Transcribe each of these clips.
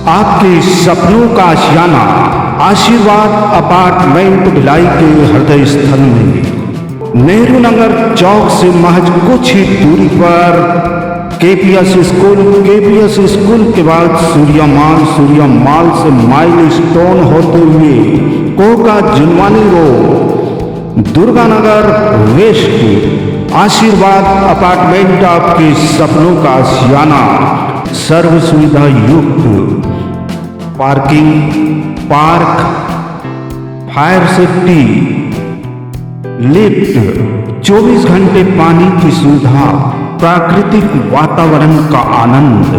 आपके सपनों का आशियाना आशीर्वाद अपार्टमेंट भिलाई के हृदय स्थल में नेहरू नगर चौक से महज कुछ ही दूरी पर केपीएस स्कूल के बाद सूर्या माल से माइल स्टोन होते हुए Koka Junwani road Durganagar west Ashirwad apartment आपके सपनों का आशियाना सर्व सुविधा युक्त parking, park, fire safety, lift, 24 घंटे पानी की सुविधा, प्राकृतिक वातावरण का आनंद।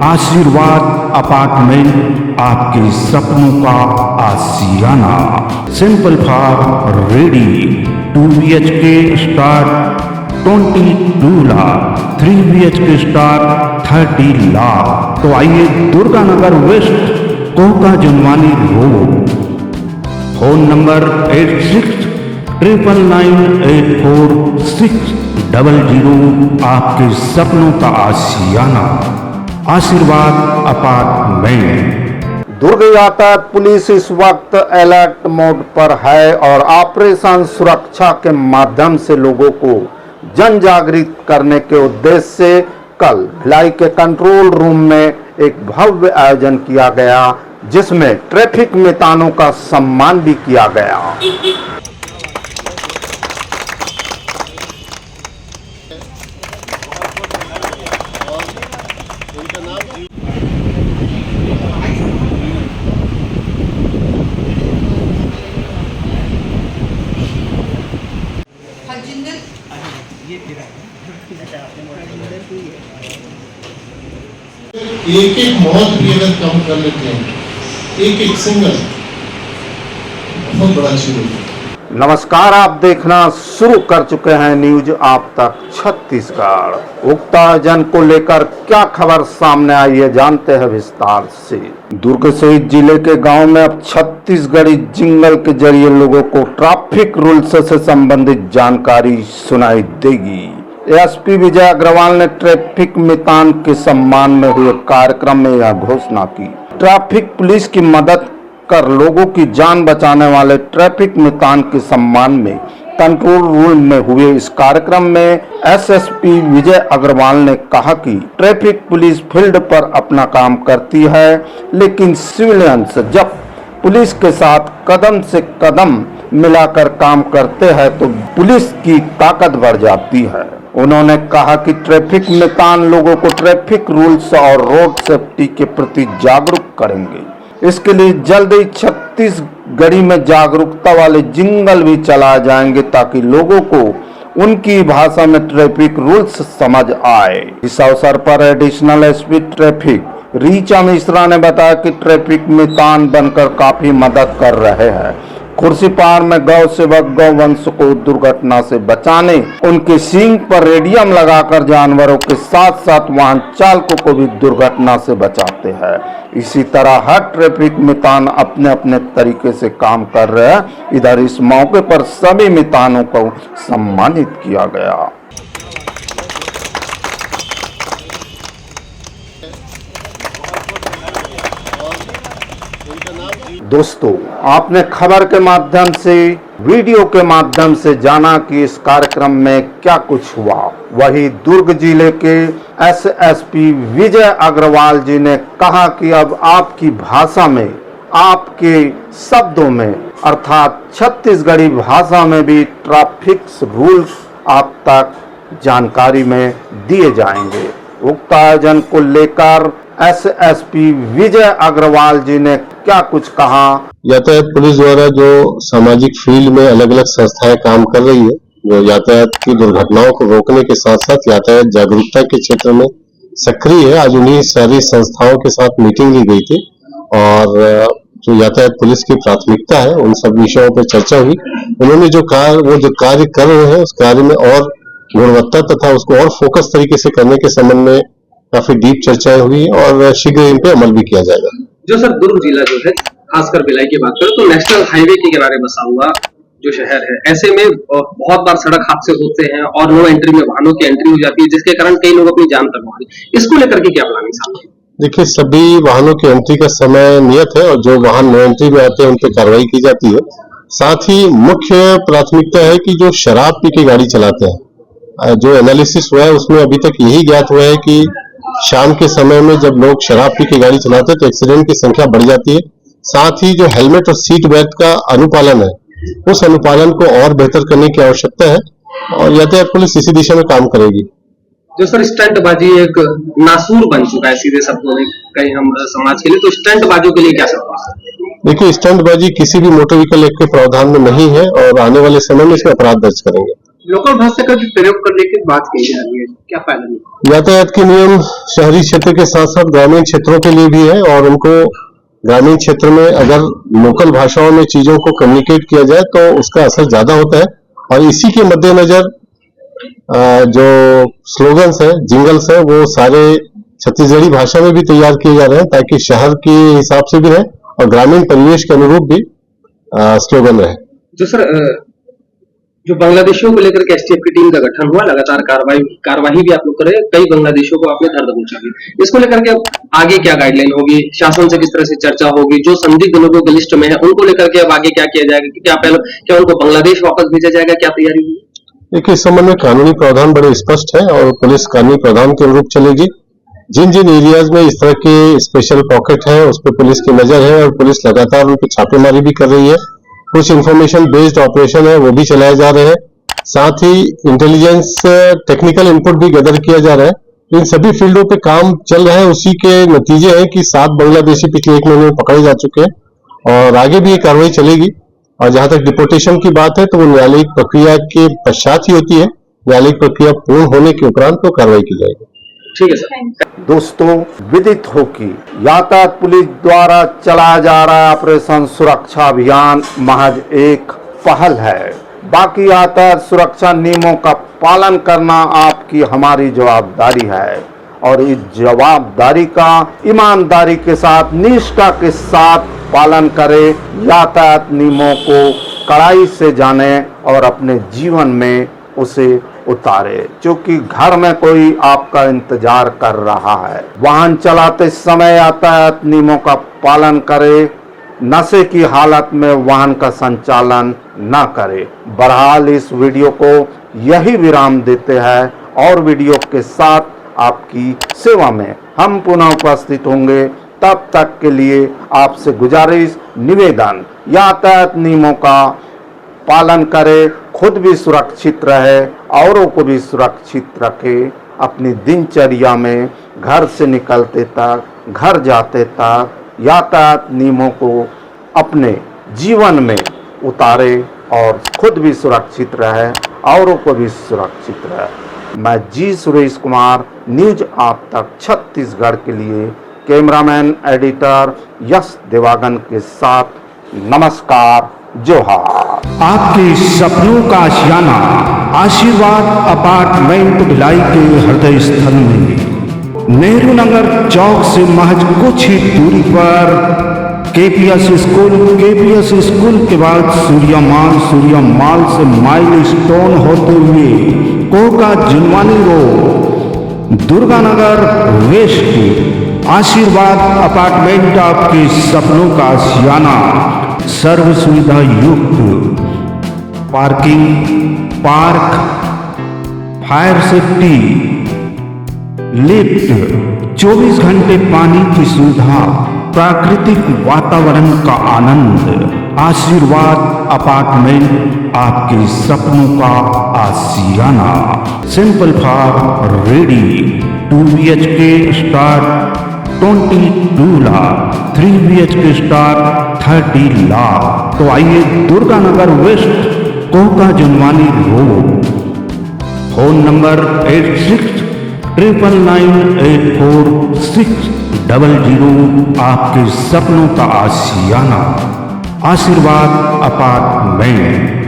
आशीर्वाद अपार्टमेंट आपके सपनों का आशियाना। Simple for ready 2 BHK start 22 lakh, 3 BHK start 30 lakh. तो आइए Durganagar west Koka Junwani road, phone number 8699984600। आपके सपनों का आशियाना आशीर्वाद अपार्टमेंट। दुर्ग यातायात पुलिस इस वक्त अलर्ट मोड पर है और ऑपरेशन सुरक्षा के माध्यम से लोगों को जन जागृत करने के उद्देश्य से कल भिलाई के कंट्रोल रूम में एक भव्य आयोजन किया गया, जिसमें ट्रैफिक मितानों का सम्मान भी किया गया। एक एक मौत भी अगर कम कर लेते हैं, एक सिंगल, बहुत बड़ा चीज होगी। नमस्कार, आप देखना शुरू कर चुके हैं न्यूज आप तक छत्तीसगढ़। उक्त आयोजन को लेकर क्या खबर सामने आई है, जानते हैं विस्तार से। दुर्ग सहित जिले के गांव में अब छत्तीसगढ़ी जिंगल के जरिए लोगों को ट्रैफिक रूल्स से संबंधित जानकारी सुनाई देगी। एसपी विजय अग्रवाल ने ट्रैफिक मितान के सम्मान में हुए कार्यक्रम में यह घोषणा की। ट्रैफिक पुलिस की मदद कर लोगों की जान बचाने वाले ट्रैफिक मितान के सम्मान में कंट्रोल रूम में हुए इस कार्यक्रम में एसएसपी विजय अग्रवाल ने कहा कि ट्रैफिक पुलिस फील्ड पर अपना काम करती है, लेकिन सिविलियंस जब पुलिस के साथ कदम से कदम मिलाकर काम करते हैं तो पुलिस की ताकत बढ़ जाती है। उन्होंने कहा कि ट्रैफिक मितान लोगों को ट्रैफिक रूल्स और रोड सेफ्टी के प्रति जागरूक करेंगे। इसके लिए जल्द ही छत्तीसगढ़ी में जागरूकता वाले जिंगल भी चलाए जाएंगे ताकि लोगों को उनकी भाषा में ट्रैफिक रूल्स समझ आए। इस अवसर पर additional SP traffic Richa Mishra ने बताया कि ट्रैफिक मितान बनकर काफी मदद कर रहे हैं। खुर्सीपार में गौ सेवक गौवंश को दुर्घटना से बचाने उनके सींग पर रेडियम लगाकर जानवरों के साथ साथ वाहन चालकों को भी दुर्घटना से बचाते हैं। इसी तरह हर ट्रैफिक मितान अपने अपने तरीके से काम कर रहे हैं। इधर इस मौके पर सभी मितानों को सम्मानित किया गया। दोस्तों, आपने खबर के माध्यम से, वीडियो के माध्यम से जाना कि इस कार्यक्रम में क्या कुछ हुआ। वही दुर्ग जिले के एसएसपी विजय अग्रवाल जी ने कहा कि अब आपकी भाषा में, आपके शब्दों में अर्थात छत्तीसगढ़ी भाषा में भी ट्रैफिक रूल्स आप तक जानकारी में दिए जाएंगे। उक्त आयोजन को लेकर एसएसपी विजय अग्रवाल जी ने क्या कुछ कहा। यातायात पुलिस द्वारा जो सामाजिक फील्ड में अलग अलग संस्थाएं काम कर रही है, जो यातायात की दुर्घटनाओं को रोकने के साथ साथ यातायात जागरूकता के क्षेत्र में सक्रिय है। आज उन्हीं सारी संस्थाओं के साथ मीटिंग ली गई थी और जो यातायात पुलिस की प्राथमिकता है उन सब विषयों पर चर्चा हुई। उन्होंने जो कार्य कर रहे हैं उस कार्य में और गुणवत्ता तथा उसको और फोकस तरीके से करने के संबंध में काफी डीप चर्चाएं हुई और शीघ्र इन पे अमल भी किया जाएगा। जो सर दुर्ग जिला जो है, खासकर भिलाई की बात करें तो नेशनल हाईवे के किनारे बसा हुआ जो शहर है, ऐसे में बहुत बार सड़क हादसे होते हैं और नो एंट्री में वाहनों की एंट्री हो जाती है, जिसके कारण कई लोग अपनी जान तक गंवा। इसको लेकर के क्या प्लानिंग साहब? देखिए, सभी वाहनों की एंट्री का समय नियत है और जो वाहन नो एंट्री में आते हैं उन पर कार्रवाई की जाती है। साथ ही मुख्य प्राथमिकता है कि जो शराब पी के गाड़ी चलाते हैं, जो एनालिसिस हुआ है उसमें अभी तक यही ज्ञात हुआ है कि शाम के समय में जब लोग शराब पी के गाड़ी चलाते हैं तो एक्सीडेंट की संख्या बढ़ जाती है। साथ ही जो हेलमेट और सीट बेल्ट का अनुपालन है, उस अनुपालन को और बेहतर करने की आवश्यकता है और यातायात पुलिस इसी दिशा में काम करेगी। जो सर स्टंटबाजी एक नासूर बन चुका है सीधे शब्दों में कहीं हम समाज के लिए, तो स्टंटबाजों के लिए क्या सलाह? देखिए, स्टंटबाजी किसी भी मोटर व्हीकल एक्ट के प्रावधान में नहीं है और आने वाले समय में इसमें अपराध दर्ज करेंगे। लोकल भाषा का जो प्रयोग करने की बात की जा रही है, क्या फायदा नहीं? यातायात के नियम शहरी क्षेत्र के साथ साथ ग्रामीण क्षेत्रों के लिए भी है और उनको ग्रामीण क्षेत्र में अगर लोकल भाषाओं में चीजों को कम्युनिकेट किया जाए तो उसका असर ज्यादा होता है। और इसी के मद्देनजर जो स्लोगन्स है, जिंगल्स है, वो सारे छत्तीसगढ़ी भाषा में भी तैयार किए जा रहे हैं ताकि शहर के हिसाब से भी रहे और ग्रामीण परिवेश के अनुरूप भी स्लोगन रहे। जो सर जो बांग्लादेशियों को लेकर के एसटीएफ की टीम का गठन हुआ, लगातार कार्यवाही भी आप लोग कर रहे हैं, कई बांग्लादेशियों को आपने धर दबोचा भी, इसको लेकर के अब आगे क्या गाइडलाइन होगी, शासन से किस तरह से चर्चा होगी, जो संदिग्ध लोगों की लिस्ट में है उनको लेकर के अब आगे क्या किया जाएगा, क्या उनको बांग्लादेश वापस भेजा जाएगा, क्या तैयारी होगी? देखिए, इस संबंध में कानूनी प्रावधान बड़े स्पष्ट है और पुलिस कानूनी प्रावधान के अनुरूप चलेगी। जिन जिन एरियाज में इस तरह के स्पेशल पॉकेट है उस पर पुलिस की नजर है और पुलिस लगातार उन पर छापेमारी भी कर रही है। कुछ इंफॉर्मेशन बेस्ड ऑपरेशन है वो भी चलाए जा रहे हैं। साथ ही इंटेलिजेंस टेक्निकल इनपुट भी गदर किया जा रहा है। इन सभी फील्डों पे काम चल रहा है। उसी के नतीजे है कि 7 बांग्लादेशी पिछले 1 महीने में पकड़े जा चुके हैं और आगे भी ये कार्रवाई चलेगी। और जहां तक डिपोर्टेशन की बात है तो वो न्यायालयिक प्रक्रिया के पश्चात ही होती है। न्यायालयिक प्रक्रिया पूर्ण होने के उपरांत तो कार्रवाई की जाएगी। ठीक है सर। दोस्तों, विदित हो कि यातायात पुलिस द्वारा चलाया जा रहा ऑपरेशन सुरक्षा अभियान महज एक पहल है। बाकी यातायात सुरक्षा नियमों का पालन करना आपकी हमारी जवाबदारी है और इस जवाबदारी का ईमानदारी के साथ, निष्ठा के साथ पालन करें। यातायात नियमों को कड़ाई से जाने और अपने जीवन में उसे उतारे, क्योंकि घर में कोई आपका इंतजार कर रहा है। वाहन चलाते समय यातायात नियमों का पालन करें। नशे की हालत में वाहन का संचालन न करें। बहरहाल इस वीडियो को यही विराम देते हैं और वीडियो के साथ आपकी सेवा में हम पुनः उपस्थित होंगे। तब तक के लिए आपसे गुजारिश, निवेदन, यातायात नियमों का पालन करें, खुद भी सुरक्षित रहे, औरों को भी सुरक्षित रखे। अपनी दिनचर्या में घर से निकलते तक, घर जाते तक यातायात नियमों को अपने जीवन में उतारे और खुद भी सुरक्षित रहे, औरों को भी सुरक्षित रहे। मैं जी सुरेश कुमार, न्यूज आप तक छत्तीसगढ़ के लिए कैमरामैन एडिटर यश देवागन के साथ नमस्कार, जोहार। आपके सपनों का आशियाना आशीर्वाद अपार्टमेंट भिलाई के हृदय स्थल में नेहरू नगर चौक से महज कुछ ही दूरी पर केपीएस स्कूल के बाद सूर्या माल से माइल स्टोन होते हुए Koka Junwani road, Durganagar west, Ashirwad apartment आपके सपनों का आशियाना। सर्व सुविधा युक्त parking, park, fire safety, lift, 24 घंटे पानी की सुविधा, प्राकृतिक वातावरण का आनंद। आशीर्वाद अपार्टमेंट आपके सपनों का आशियाना। Simple for ready. 2 BHK start 22 lakh, 3 BHK start 30 lakh. तो आइए Durganagar west, Koka Junwani road. Phone number 8699984600। आपके सपनों का आशियाना। आशीर्वाद अपार्टमेंट।